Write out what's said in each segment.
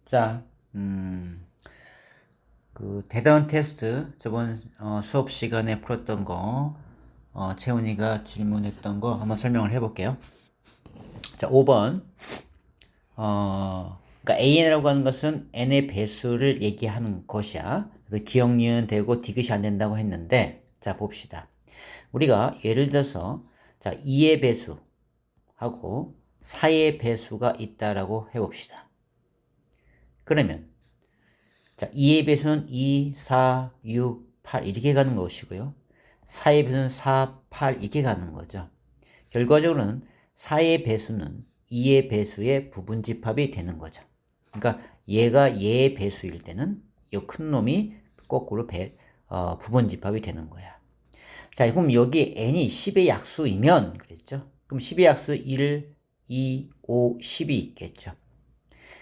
자, 그 대다운 테스트 저번 수업 시간에 풀었던 거 채훈이가 질문했던 거 한번 설명을 해볼게요. 자, 5번 그러니까 AN이라고 하는 것은 N의 배수를 얘기하는 것이야. 그래서 기억, 니은 되고 디귿이 안 된다고 했는데, 자 봅시다. 우리가 예를 들어서 자 2의 배수하고 4의 배수가 있다라고 해봅시다. 그러면 자 2의 배수는 2, 4, 6, 8 이렇게 가는 것이고요. 4의 배수는 4, 8 이렇게 가는 거죠. 결과적으로는 4의 배수는 2의 배수의 부분집합이 되는 거죠. 그러니까 얘가 얘의 배수일 때는 이 큰 놈이 거꾸로 부분집합이 되는 거야. 자, 그럼 여기 n이 10의 약수이면 그랬죠? 그럼 10의 약수 1, 2, 5, 10이 있겠죠.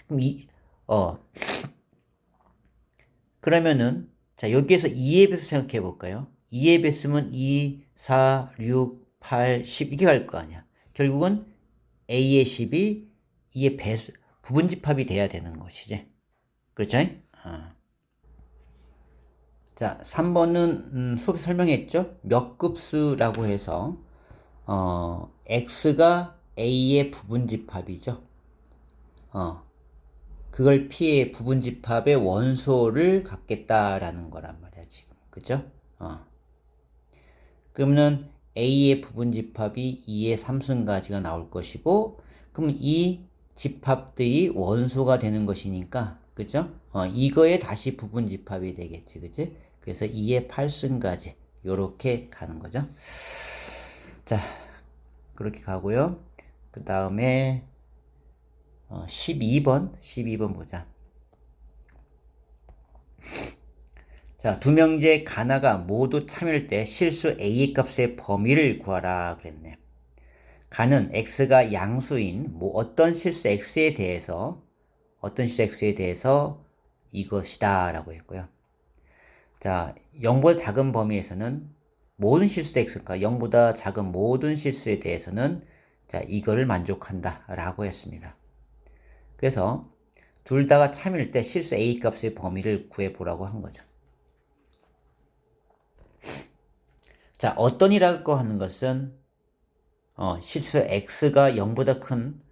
그럼 그러면은 자, 여기에서 2의 배수 생각해 볼까요? 2의 배수면 2, 4, 6, 8, 10 이렇게 갈 거 아니야. 결국은 A의 10이 2의 배수, 부분집합이 돼야 되는 것이지. 그렇죠? 자, 3번은 수업 설명했죠? 몇 급수라고 해서 X가 A의 부분집합이죠. 그걸 P의 부분집합의 원소를 갖겠다라는 거란 말이야, 지금. 그죠? 그러면 A의 부분집합이 2의 3승가지가 나올 것이고, 그럼 이 집합들이 원소가 되는 것이니까, 그죠? 이거에 다시 부분집합이 되겠지, 그지? 그래서 2의 8승가지, 요렇게 가는 거죠. 자, 그렇게 가고요. 그 다음에 12번 보자. 자, 두 명제 가나가 모두 참일 때 실수 A 값의 범위를 구하라 그랬네. 가는 x가 양수인 어떤 실수 x에 대해서 이것이다 라고 했고요. 자, 0보다 작은 범위에서는 모든 실수 x가 0보다 작은 모든 실수에 대해서는 자, 이거를 만족한다 라고 했습니다. 그래서 둘 다가 참일 때 실수 a 값의 범위를 구해보라고 한 거죠. 자, 어떤이라고 하는 것은 실수 x가 0보다 큰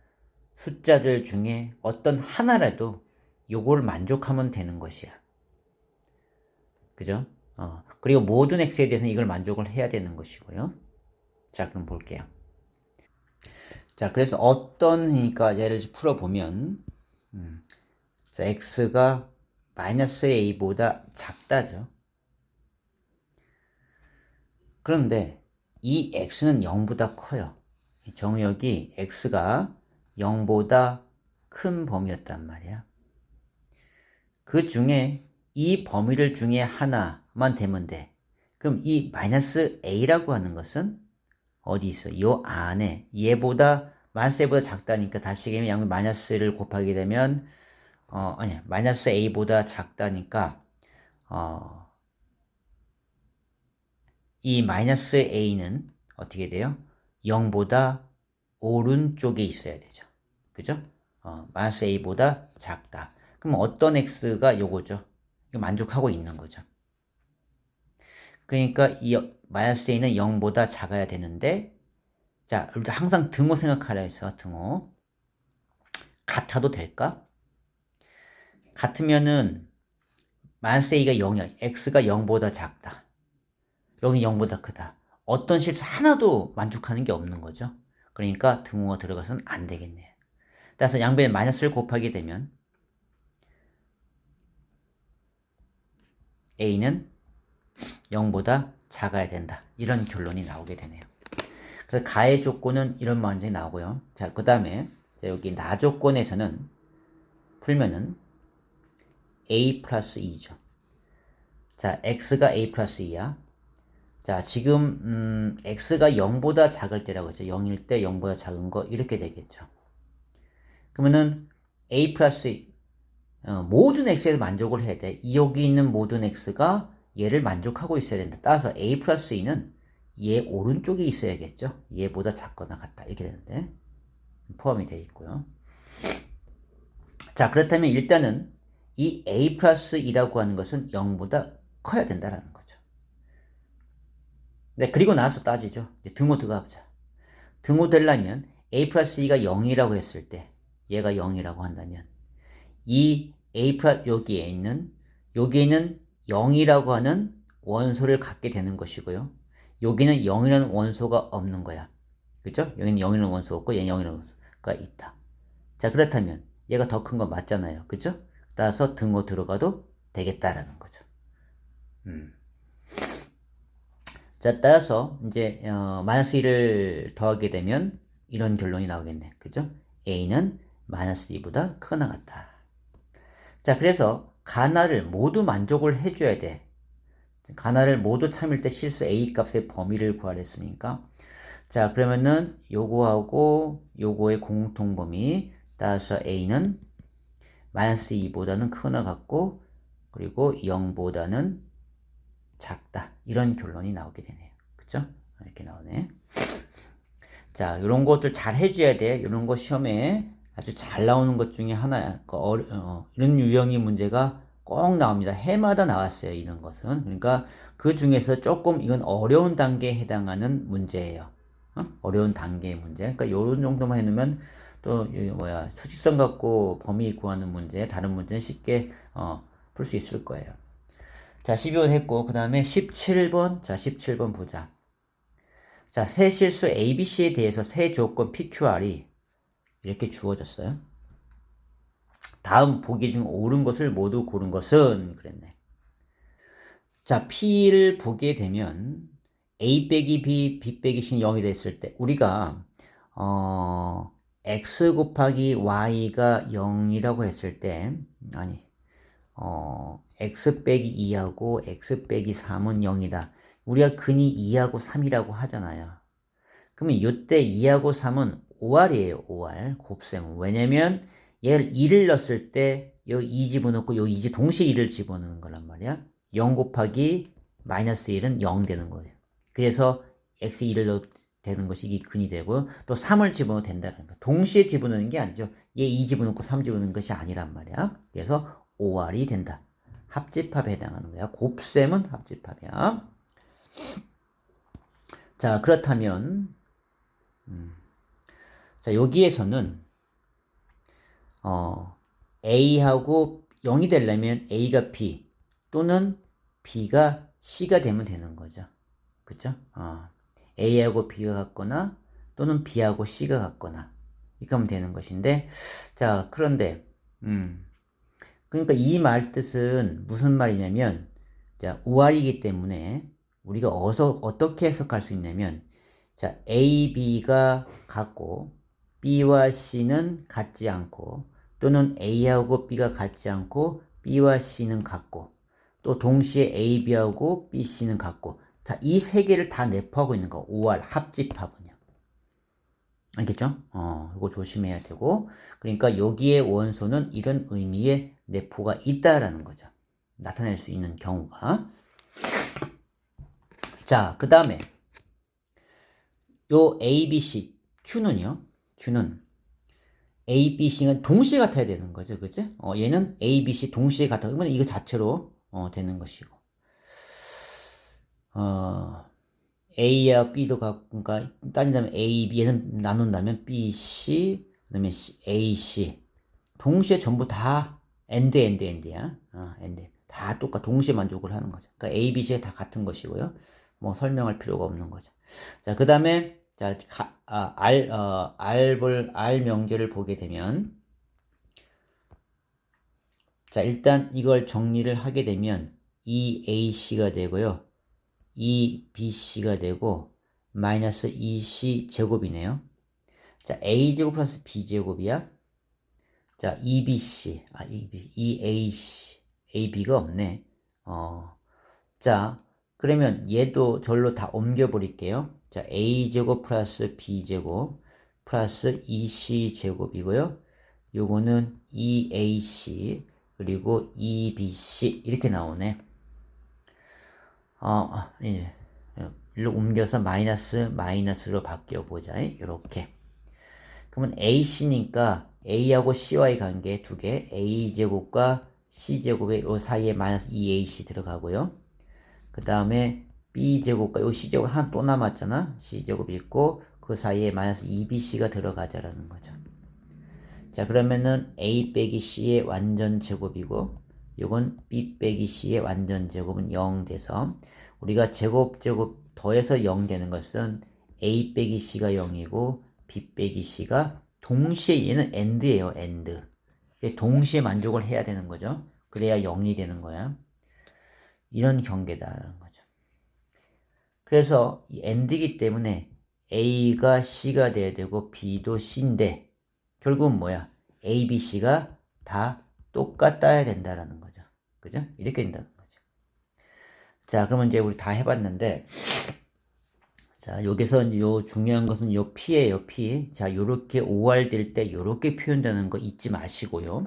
숫자들 중에 어떤 하나라도 요걸 만족하면 되는 것이야. 그죠? 그리고 모든 x에 대해서는 이걸 만족을 해야 되는 것이고요. 자, 그럼 볼게요. 자, 그래서 어떤이니까 얘를 풀어보면 자, x가 마이너스 a보다 작다죠. 그런데 이 x는 0보다 커요. 정의역이 x가 0보다 큰 범위였단 말이야. 그 중에 이 범위를 중에 하나만 되면 돼. 그럼 이 마이너스 a라고 하는 것은 어디 있어? 이 안에 얘보다 마이너스 a보다 작다니까 다시 얘기하면 양면 마이너스를 곱하게 되면 아니야 마이너스 a보다 작다니까 이 마이너스 a는 어떻게 돼요? 0보다 오른쪽에 있어야 되죠. 그죠? 마이너스 a보다 작다. 그럼 어떤 x가 요거죠? 이거 만족하고 있는 거죠. 그러니까 이 마이너스 a는 0보다 작아야 되는데 자, 항상 등호 생각하라 했어. 등호. 같아도 될까? 같으면은 마이너스 a가 0이야. x가 0보다 작다. 여기 0보다 크다. 어떤 실수 하나도 만족하는 게 없는 거죠. 그러니까 등호가 들어가서는 안 되겠네요. 따라서 양변에 마이너스를 곱하게 되면 a는 0보다 작아야 된다. 이런 결론이 나오게 되네요. 그래서 가의 조건은 이런 문제이 나오고요. 자, 그 다음에 여기 나 조건에서는 풀면은 a 플러스 2죠. 자, x가 a 플러스 2야. 자, 지금 x가 0보다 작을 때라고 했죠. 0일 때 0보다 작은 거 이렇게 되겠죠. 그러면은 a 플러스 모든 x에 만족을 해야 돼. 여기 있는 모든 x가 얘를 만족하고 있어야 된다. 따라서 a 플러스 2는 얘 오른쪽에 있어야겠죠. 얘보다 작거나 같다. 이렇게 되는데 포함이 되어 있고요. 자, 그렇다면 일단은 이 a 플러스 2라고 하는 것은 0보다 커야 된다라는 거죠. 네, 그리고 나서 따지죠. 이제 등호 들어가보자. 등호 되려면 a 플러스 2가 0이라고 했을 때 얘가 0이라고 한다면 이 a 플러스 여기에는 0이라고 하는 원소를 갖게 되는 것이고요. 여기는 0이라는 원소가 없는 거야. 그렇죠? 여기는 0이라는 원소가 없고 얘는 0이라는 원소가 있다. 자, 그렇다면 얘가 더 큰 거 맞잖아요. 그렇죠? 따라서 등호 들어가도 되겠다라는 거죠. 자, 따라서 이제 마이너스 1을 더하게 되면 이런 결론이 나오겠네. 그죠? a는 마이너스 2보다 크거나 같다. 자, 그래서 가나를 모두 만족을 해줘야 돼. 가나를 모두 참일 때 실수 a 값의 범위를 구하랬으니까. 자, 그러면은 요거하고 요거의 공통범위 따라서 a는 마이너스 2보다는 크거나 같고 그리고 0보다는 작다. 이런 결론이 나오게 되네요. 그쵸? 이렇게 나오네. 자, 이런 것들 잘 해줘야 돼. 이런 거 시험에 아주 잘 나오는 것 중에 하나야. 이런 유형의 문제가 꼭 나옵니다. 해마다 나왔어요. 이런 것은. 그러니까 그 중에서 조금 이건 어려운 단계에 해당하는 문제예요. 어려운 단계의 문제. 그러니까 요런 정도만 해놓으면 또 수직선 갖고 범위 구하는 문제, 다른 문제는 쉽게 풀 수 있을 거예요. 자, 12번 했고 그 다음에 17번. 자, 17번 보자. 자, 세 실수 ABC에 대해서 세 조건 PQR이 이렇게 주어졌어요. 다음 보기 중 옳은 것을 모두 고른 것은 그랬네. 자, P를 보게 되면 A 빼기 B, B 빼기 C는 0이 됐을 때 우리가 X 곱하기 Y가 0이라고 했을 때 X 빼기 2하고 X 빼기 3은 0이다. 우리가 근이 2하고 3이라고 하잖아요. 그러면 이때 2하고 3은 5R이에요. 5R. 곱셈. 왜냐면 얘를 2를 넣었을 때 여기 2 집어넣고 여기 2 동시에 2를 집어넣는 거란 말이야. 0 곱하기 마이너스 1은 0 되는 거예요. 그래서 x 2를 넣어도 되는 것이 이 근이 되고 또 3을 집어넣어도 된다는 거. 동시에 집어넣는 게 아니죠. 얘 2 집어넣고 3 집어넣는 것이 아니란 말이야. 그래서 5R이 된다. 합집합에 해당하는 거야. 곱셈은 합집합이야. 자, 그렇다면 자, 여기에서는 A하고 0이 되려면 A가 B 또는 B가 C가 되면 되는 거죠. 그쵸? A하고 B가 같거나 또는 B하고 C가 같거나 이렇게 하면 되는 것인데 자, 그런데 그러니까 이 말 뜻은 무슨 말이냐면 자, 5R이기 때문에 우리가 어떻게 해석할 수 있냐면 자, A, B가 같고 B와 C는 같지 않고 또는 A하고 B가 같지 않고 B와 C는 같고 또 동시에 A, B하고 B, C는 같고 자, 이 세 개를 다 내포하고 있는 거 5R 합집합은요. 알겠죠? 이거 조심해야 되고 그러니까 여기에 원소는 이런 의미의 내포가 있다라는 거죠. 나타낼 수 있는 경우가 자, 그 다음에 요 A, B, C, Q는요. Q는 A, B, C는 동시에 같아야 되는 거죠. 그치? 얘는 A, B, C 동시에 같아. 그러면 이거 자체로 되는 것이고 A와 B도 같고 그러니까 따진다면 A, B 얘는 나눈다면 B, C 그다음에 A, C 동시에 전부 다 엔드야. 엔드. 다 동시에 만족을 하는 거죠. 그러니까 A, B, C가 다 같은 것이고요. 뭐 설명할 필요가 없는 거죠. 자, 그 다음에 자, R 명제를 보게 되면 자, 일단 이걸 정리를 하게 되면 EAC가 되고요. EBC가 되고 마이너스 EC 제곱이네요. 자, A제곱 플러스 B제곱이야. 자, EAC, AB가 없네. 자, 그러면 얘도 절로 다 옮겨버릴게요. 자, A제곱 플러스 B제곱 플러스 EC제곱이고요. 요거는 EAC 그리고 EBC 이렇게 나오네. 이제 일로 옮겨서 마이너스로 바뀌어 보자. 이렇게. 그러면 AC니까 A하고 C와의 관계 두 개, A제곱과 C제곱의 요 사이에 마이너스 2AC 들어가고요. 그 다음에 B제곱과 요 C제곱 하나 또 남았잖아. C제곱이 있고 그 사이에 마이너스 2BC가 들어가자라는 거죠. 자, 그러면은 A 빼기 C의 완전 제곱이고 요건 B 빼기 C의 완전 제곱은 0 돼서 우리가 제곱 더해서 0 되는 것은 A 빼기 C가 0이고 B 빼기 C가 동시에 얘는 AND예요. AND. 동시에 만족을 해야 되는 거죠. 그래야 0이 되는 거야. 이런 경계다라는 거죠. 그래서 이 AND이기 때문에 A가 C가 돼야 되고 B도 C인데 결국은 뭐야? A, B, C가 다 똑같아야 된다라는 거죠. 그죠? 이렇게 된다는 거죠. 자, 그러면 이제 우리 다 해봤는데 자, 여기서 요 중요한 것은 요 P예요, P. 자, 요렇게 OR 될 때 요렇게 표현되는 거 잊지 마시고요.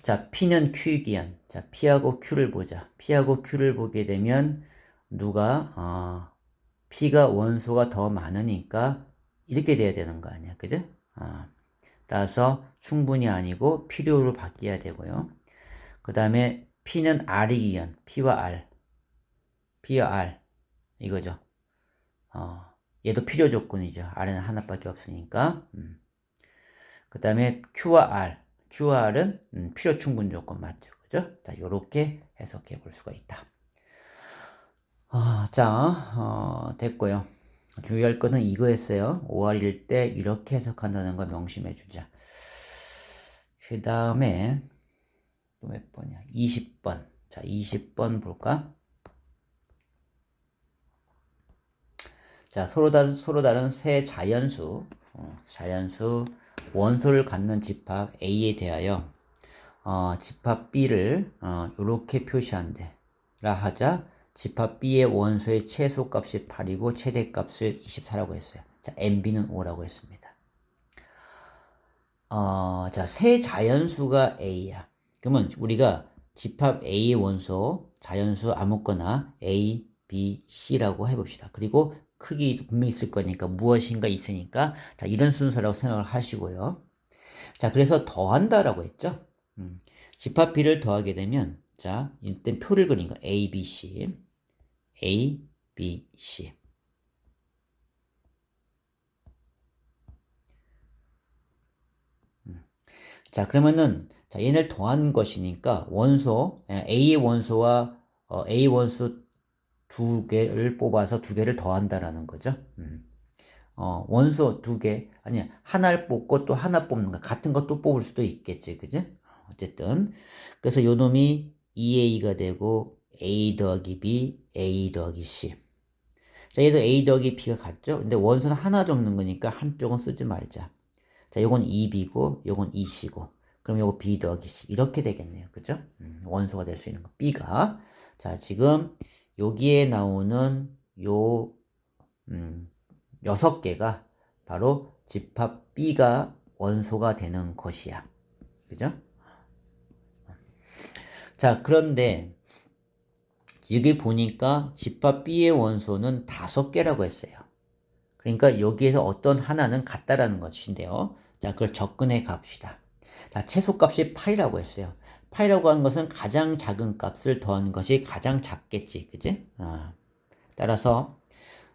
자, P는 Q이기한. 자, P하고 Q를 보자. P하고 Q를 보게 되면 누가 P가 원소가 더 많으니까 이렇게 돼야 되는 거 아니야. 그죠? 따라서 충분히 아니고 필요로 바뀌어야 되고요. 그 다음에 P는 R이기한. P와 R. P와 R. 이거죠. 얘도 필요 조건이죠. R은 하나밖에 없으니까. 그 다음에 Q와 R. Q와 R은 필요 충분 조건 맞죠. 그죠? 자, 요렇게 해석해 볼 수가 있다. 됐고요. 주의할 거는 이거였어요. 5R일 때 이렇게 해석한다는 거 명심해 주자. 그 다음에 또 몇 번이야? 20번. 자, 20번 볼까? 자, 서로 다른 세 자연수, 원소를 갖는 집합 A에 대하여 집합 B를 이렇게 표시한대. 라 하자. 집합 B의 원소의 최소값이 8이고 최대값을 24라고 했어요. 자, MB는 5라고 했습니다. 자, 세 자연수가 A야. 그러면 우리가 집합 A의 원소, 자연수 아무거나 A, B, C라고 해봅시다. 그리고 크기 분명히 있을 거니까 무엇인가 있으니까 자, 이런 순서라고 생각을 하시고요. 자, 그래서 더한다라고 했죠. 집합 B를 더하게 되면 자, 일단 표를 그리니까 A, B, C, A, B, C. 자, 그러면은 자, 얘를 더한 것이니까 원소 A의 원소와 A 원소 두 개를 뽑아서 두 개를 더한다라는 거죠. 원소 두 개, 아니, 하나를 뽑고 또 하나 뽑는 거, 같은 것도 뽑을 수도 있겠지, 그지? 어쨌든. 그래서 요 놈이 2A가 되고, A 더하기 B, A 더하기 C. 자, 얘도 A 더하기 B가 같죠? 근데 원소는 하나 적는 거니까 한쪽은 쓰지 말자. 자, 요건 2B고, 요건 2C고. 그럼 요거 B 더하기 C. 이렇게 되겠네요. 그죠? 원소가 될 수 있는 거. B가. 자, 지금 여기에 나오는 요, 6개가 바로 집합 B가 원소가 되는 것이야. 그죠? 자, 그런데 여기 보니까 집합 B의 원소는 5개라고 했어요. 그러니까 여기에서 어떤 하나는 같다라는 것인데요. 자, 그걸 접근해 갑시다. 자, 최소값이 8이라고 했어요. 8이라고 하는 것은 가장 작은 값을 더한 것이 가장 작겠지. 그지? 따라서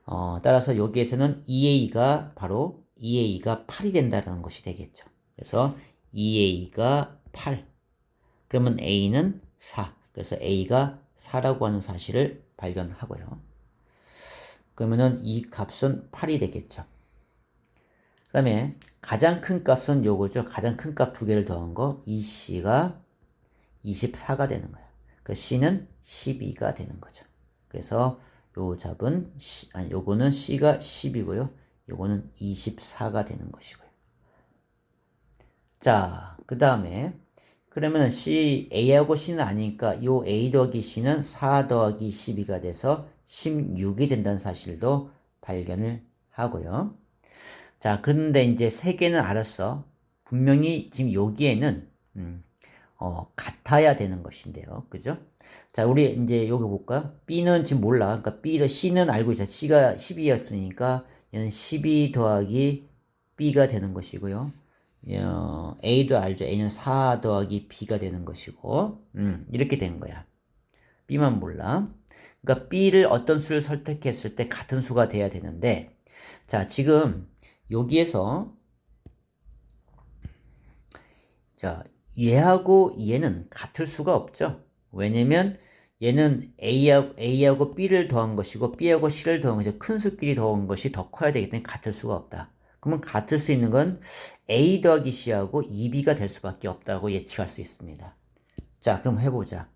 여기에서는 2A가 바로 2A가 8이 된다는 것이 되겠죠. 그래서 2A가 8. 그러면 A는 4. 그래서 A가 4라고 하는 사실을 발견하고요. 그러면은 이 값은 8이 되겠죠. 그 다음에 가장 큰 값은 요거죠. 가장 큰 값 두 개를 더한 거. 이 C가 24가 되는 거예요. 그 C는 12가 되는 거죠. 그래서 요 잡은 요거는 C가 10이고요. 요거는 24가 되는 것이고요. 자, 그 다음에 그러면 A하고 C는 아니니까 요 A 더하기 C는 4 더하기 12가 돼서 16이 된다는 사실도 발견을 하고요. 자, 그런데 이제 세 개는 알았어. 분명히 지금 여기에는 같아야 되는 것인데요. 그죠? 자, 우리 이제 여기 볼까요? B는 지금 몰라. 그러니까 B 더 C는 알고 있어. C가 12였으니까 얘는 12 더하기 B가 되는 것이고요. A도 알죠. A는 4 더하기 B가 되는 것이고, 이렇게 된 거야. B만 몰라. 그러니까 B를 어떤 수를 선택했을 때 같은 수가 돼야 되는데, 자, 지금 여기에서, 자, 얘하고 얘는 같을 수가 없죠. 왜냐면 얘는 A하고 B를 더한 것이고, B하고 C를 더한 것이 큰 수끼리 더한 것이 더 커야 되기 때문에 같을 수가 없다. 그러면 같을 수 있는 건 A 더하기 C하고 2B가 될 수밖에 없다고 예측할 수 있습니다. 자, 그럼 해보자.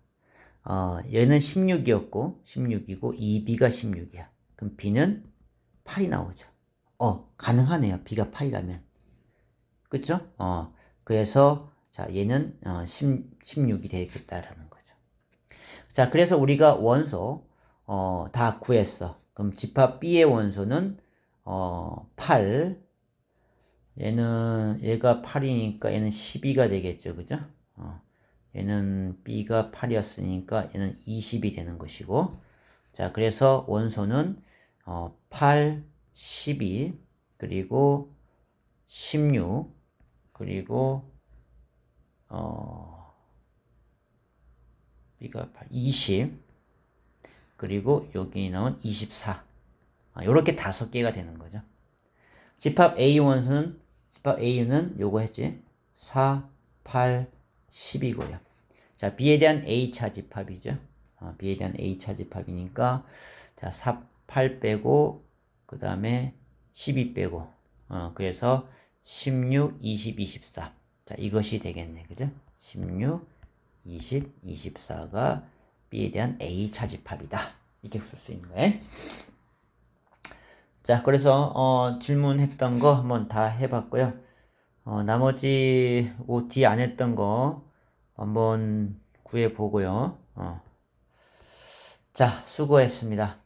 얘는 16이었고, 16이고, 2B가 16이야. 그럼 B는 8이 나오죠. 가능하네요. B가 8이라면. 그쵸? 그래서, 자, 얘는 16이 되겠다라는 거죠. 자, 그래서 우리가 원소, 다 구했어. 그럼 집합 B의 원소는, 8, 얘가 8이니까 얘는 12가 되겠죠. 그죠? 얘는 B가 8이었으니까 얘는 20이 되는 것이고. 자, 그래서 원소는 8, 12, 그리고 16, 그리고 B가 8, 20, 그리고 여기 나온 24. 요렇게 5개가 되는 거죠. 집합 A 원소는 집합 A는 요거 했지. 4, 8, 10이고요. 자, B에 대한 A차 집합이죠. B에 대한 A차 집합이니까 자, 4, 8 빼고 그 다음에 12 빼고 그래서 16, 20, 24. 자, 이것이 되겠네. 그죠? 16, 20, 24가 B에 대한 A차 집합이다. 이렇게 쓸 수 있는 거예요. 자, 그래서 질문했던 거 한번 다 해봤고요. 나머지 뒤에 안 했던 거 한번 구해보고요. 자, 수고했습니다.